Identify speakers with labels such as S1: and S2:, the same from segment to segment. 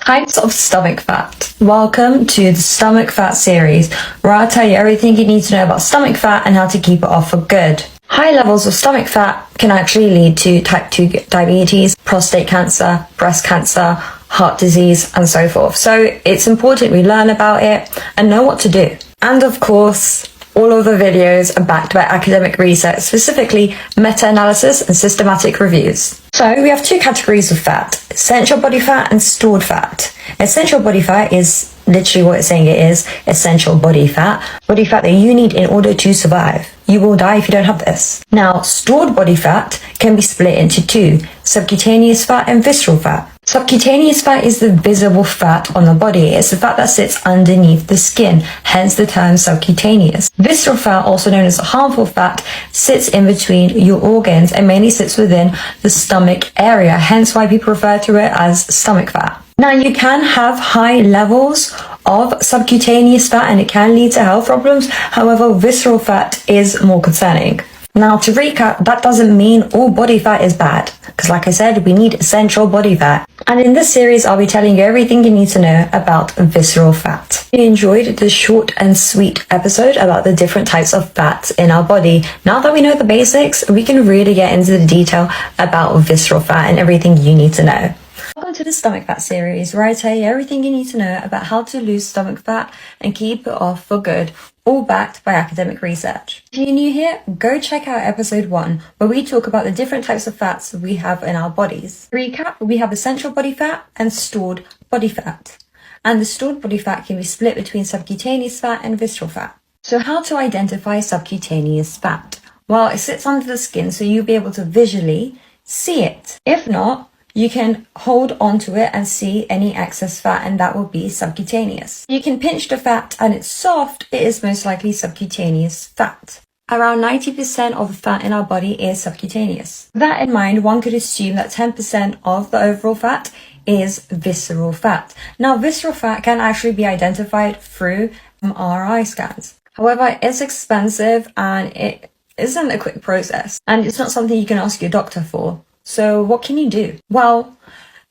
S1: Types of stomach fat. Welcome to the stomach fat series, where I'll tell you everything you need to know about stomach fat and how to keep it off for good. High levels of stomach fat can actually lead to type 2 diabetes, prostate cancer, breast cancer, heart disease, and so forth. So it's important we learn about it and know what to do. And of course, all of the videos are backed by academic research, specifically meta-analysis and systematic reviews. So we have two categories of fat: essential body fat and stored fat. Essential body fat is literally what it's saying it is, essential body fat that you need in order to survive. You will die if you don't have this. Now, stored body fat can be split into two: subcutaneous fat and visceral fat. Subcutaneous fat is the visible fat on the body. It's the fat that sits underneath the skin, hence the term subcutaneous. Visceral fat, also known as harmful fat, sits in between your organs and mainly sits within the stomach area, hence why people refer to it as stomach fat. Now, you can have high levels of subcutaneous fat and it can lead to health problems. However, visceral fat is more concerning. Now, to recap, that doesn't mean all body fat is bad, because like I said, we need essential body fat. And in this series, I'll be telling you everything you need to know about visceral fat. If you enjoyed this short and sweet episode about the different types of fats in our body, now that we know the basics, we can really get into the detail about visceral fat and everything you need to know. Welcome to the stomach fat series, where I tell you everything you need to know about how to lose stomach fat and keep it off for good, all backed by academic research. If you're new here, go check out episode 1, where we talk about the different types of fats we have in our bodies. To recap, we have essential body fat and stored body fat. And the stored body fat can be split between subcutaneous fat and visceral fat. So how to identify subcutaneous fat? Well, it sits under the skin, so you'll be able to visually see it. If not, you can hold onto it and see any excess fat, and that will be subcutaneous. You can pinch the fat and it's soft, it is most likely subcutaneous fat. Around 90% of the fat in our body is subcutaneous. With that in mind, one could assume that 10% of the overall fat is visceral fat. Now, visceral fat can actually be identified through MRI scans. However, it's expensive and it isn't a quick process, and it's not something you can ask your doctor for. So what can you do? Well,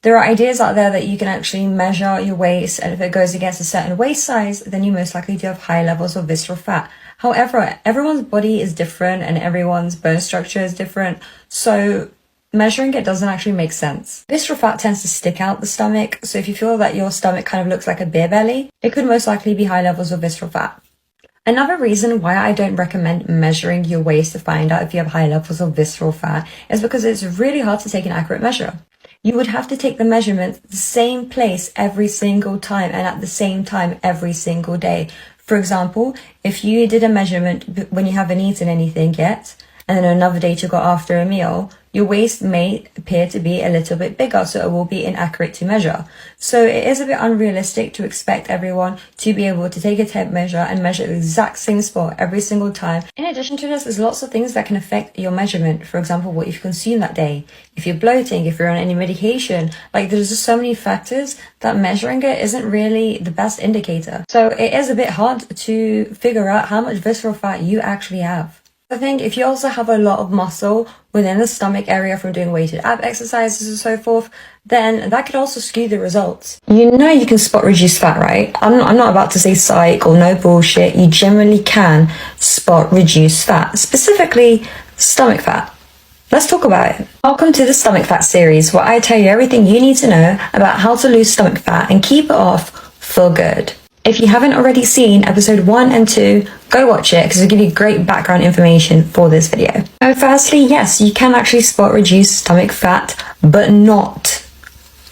S1: there are ideas out there that you can actually measure your waist, and if it goes against a certain waist size, then you most likely do have high levels of visceral fat. However, everyone's body is different and everyone's bone structure is different, so measuring it doesn't actually make sense. Visceral fat tends to stick out the stomach, so if you feel that your stomach kind of looks like a beer belly, it could most likely be high levels of visceral fat. Another reason why I don't recommend measuring your waist to find out if you have high levels of visceral fat is because it's really hard to take an accurate measure. You would have to take the measurement the same place every single time and at the same time every single day. For example, if you did a measurement when you haven't eaten anything yet, and then another day to go after a meal, your waist may appear to be a little bit bigger, so it will be inaccurate to measure. So it is a bit unrealistic to expect everyone to be able to take a tape measure and measure the exact same spot every single time. In addition to this, there's lots of things that can affect your measurement. For example, what you've consumed that day, if you're bloating, if you're on any medication, there's just so many factors that measuring it isn't really the best indicator. So it is a bit hard to figure out how much visceral fat you actually have. I think if you also have a lot of muscle within the stomach area from doing weighted ab exercises and so forth, then that could also skew the results. You know you can spot reduced fat, right? I'm not about to say psych or no bullshit. You generally can spot reduced fat, specifically stomach fat. Let's talk about it. Welcome to the stomach fat series, where I tell you everything you need to know about how to lose stomach fat and keep it off for good. If you haven't already seen episode 1 and 2, go watch it because it'll give you great background information for this video. So firstly, yes, you can actually spot reduced stomach fat, but not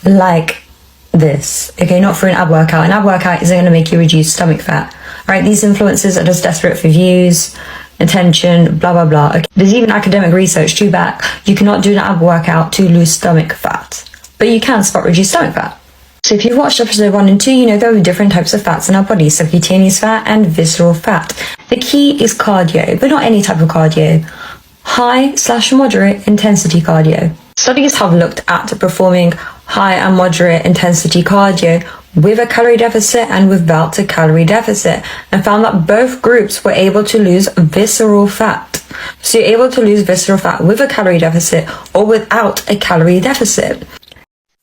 S1: like this. Okay, not for an ab workout. An ab workout isn't going to make you reduce stomach fat. Alright, these influencers are just desperate for views, attention, blah blah blah. Okay. There's even academic research to back you cannot do an ab workout to lose stomach fat, but you can spot reduced stomach fat. So if you've watched episode 1 and 2, you know there are different types of fats in our body: subcutaneous fat and visceral fat. The key is cardio, but not any type of cardio. High/moderate intensity cardio. Studies have looked at performing high and moderate intensity cardio with a calorie deficit and without a calorie deficit, and found that both groups were able to lose visceral fat. So you're able to lose visceral fat with a calorie deficit or without a calorie deficit.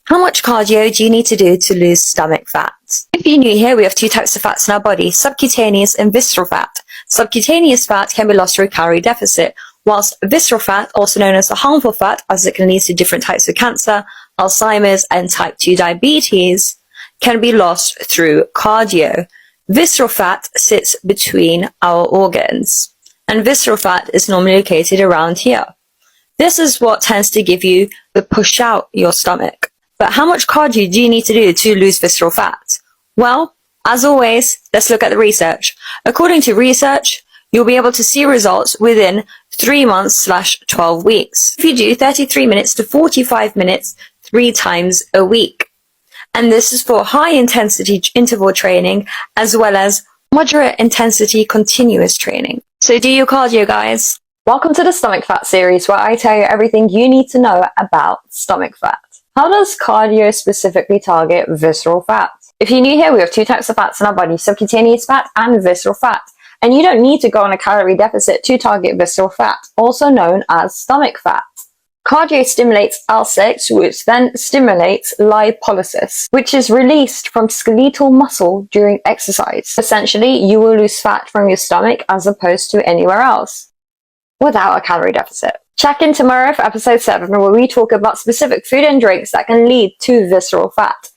S1: How much cardio do you need to do to lose stomach fat? If you're new here, we have two types of fats in our body, subcutaneous and visceral fat. Subcutaneous fat can be lost through calorie deficit, whilst visceral fat, also known as the harmful fat, as it can lead to different types of cancer, Alzheimer's, and type 2 diabetes, can be lost through cardio. Visceral fat sits between our organs, and visceral fat is normally located around here. This is what tends to give you the push out your stomach. But how much cardio do you need to do to lose visceral fat? Well, as always, let's look at the research. According to research, you'll be able to see results within 3 months/12 weeks if you do 33 minutes to 45 minutes 3 times a week. And this is for high intensity interval training as well as moderate intensity continuous training. So do your cardio, guys. Welcome to the stomach fat series, where I tell you everything you need to know about stomach fat. How does cardio specifically target visceral fat? If you're new here, we have two types of fats in our body, subcutaneous fat and visceral fat. And you don't need to go on a calorie deficit to target visceral fat, also known as stomach fat. Cardio stimulates L6, which then stimulates lipolysis, which is released from skeletal muscle during exercise. Essentially, you will lose fat from your stomach as opposed to anywhere else, without a calorie deficit. Check in tomorrow for episode 7, where we talk about specific food and drinks that can lead to visceral fat.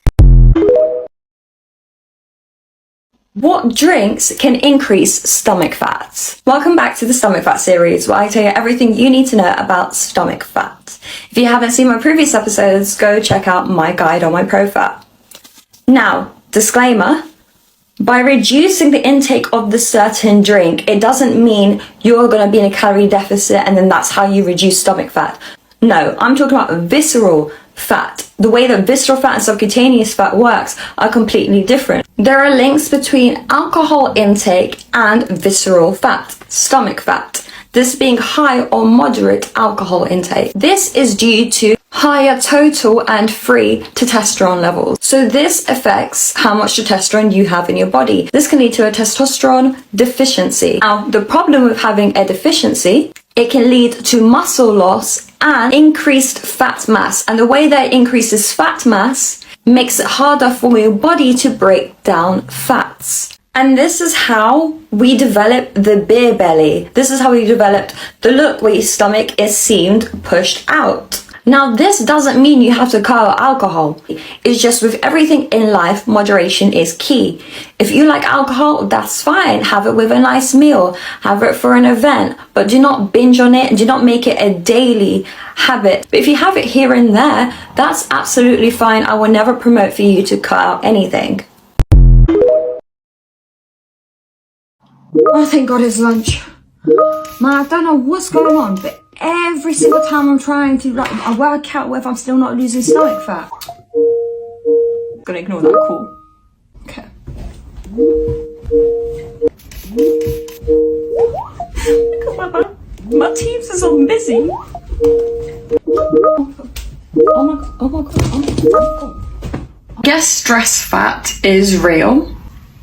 S1: What drinks can increase stomach fat? Welcome back to the stomach fat series, where I tell you everything you need to know about stomach fat. If you haven't seen my previous episodes, go check out my guide on my ProFat. Now, disclaimer, by reducing the intake of the certain drink, it doesn't mean you're going to be in a calorie deficit and then that's how you reduce stomach fat. No, I'm talking about visceral fat. The way that visceral fat and subcutaneous fat works are completely different. There are links between alcohol intake and visceral fat, stomach fat. This being high or moderate alcohol intake. This is due to higher total and free testosterone levels. So this affects how much testosterone you have in your body. This can lead to a testosterone deficiency. Now, the problem with having a deficiency, it can lead to muscle loss and increased fat mass. And the way that it increases fat mass makes it harder for your body to break down fats. And this is how we develop the beer belly. This is how we developed the look where your stomach is seamed pushed out. Now, this doesn't mean you have to cut out alcohol. It's just with everything in life, moderation is key. If you like alcohol, that's fine. Have it with a nice meal. Have it for an event. But do not binge on it and do not make it a daily habit. But if you have it here and there, that's absolutely fine. I will never promote for you to cut out anything. Oh, thank God it's lunch. Man, I don't know what's going on, but every single time I'm trying to I work out whether I'm still not losing stomach fat. I'm gonna ignore that, cool. Okay. Look at my teeth are so busy. Oh my god, oh my god, oh my god. Guess stress fat is real.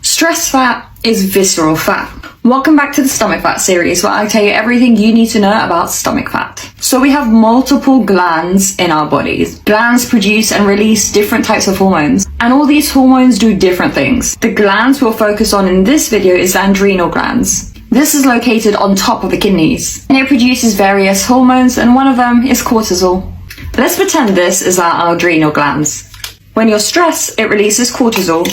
S1: Stress fat is visceral fat. Welcome back to the stomach fat series, where I tell you everything you need to know about stomach fat. So we have multiple glands in our bodies. Glands produce and release different types of hormones, and all these hormones do different things. The glands we'll focus on in this video is the adrenal glands. This is located on top of the kidneys, and it produces various hormones, and one of them is cortisol. Let's pretend this is our adrenal glands. When you're stressed, it releases cortisol.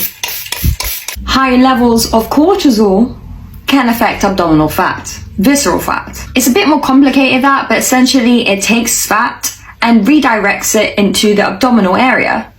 S1: High levels of cortisol can affect abdominal fat, visceral fat. It's a bit more complicated that, but essentially it takes fat and redirects it into the abdominal area.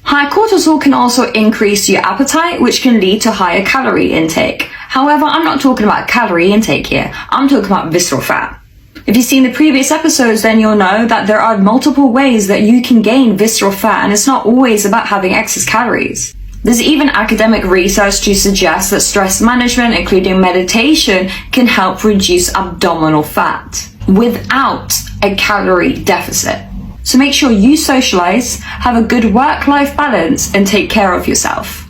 S1: High cortisol can also increase your appetite, which can lead to higher calorie intake. However, I'm not talking about calorie intake here. I'm talking about visceral fat. If you've seen the previous episodes, then you'll know that there are multiple ways that you can gain visceral fat, and it's not always about having excess calories. There's even academic research to suggest that stress management, including meditation, can help reduce abdominal fat without a calorie deficit. So make sure you socialize, have a good work-life balance, and take care of yourself.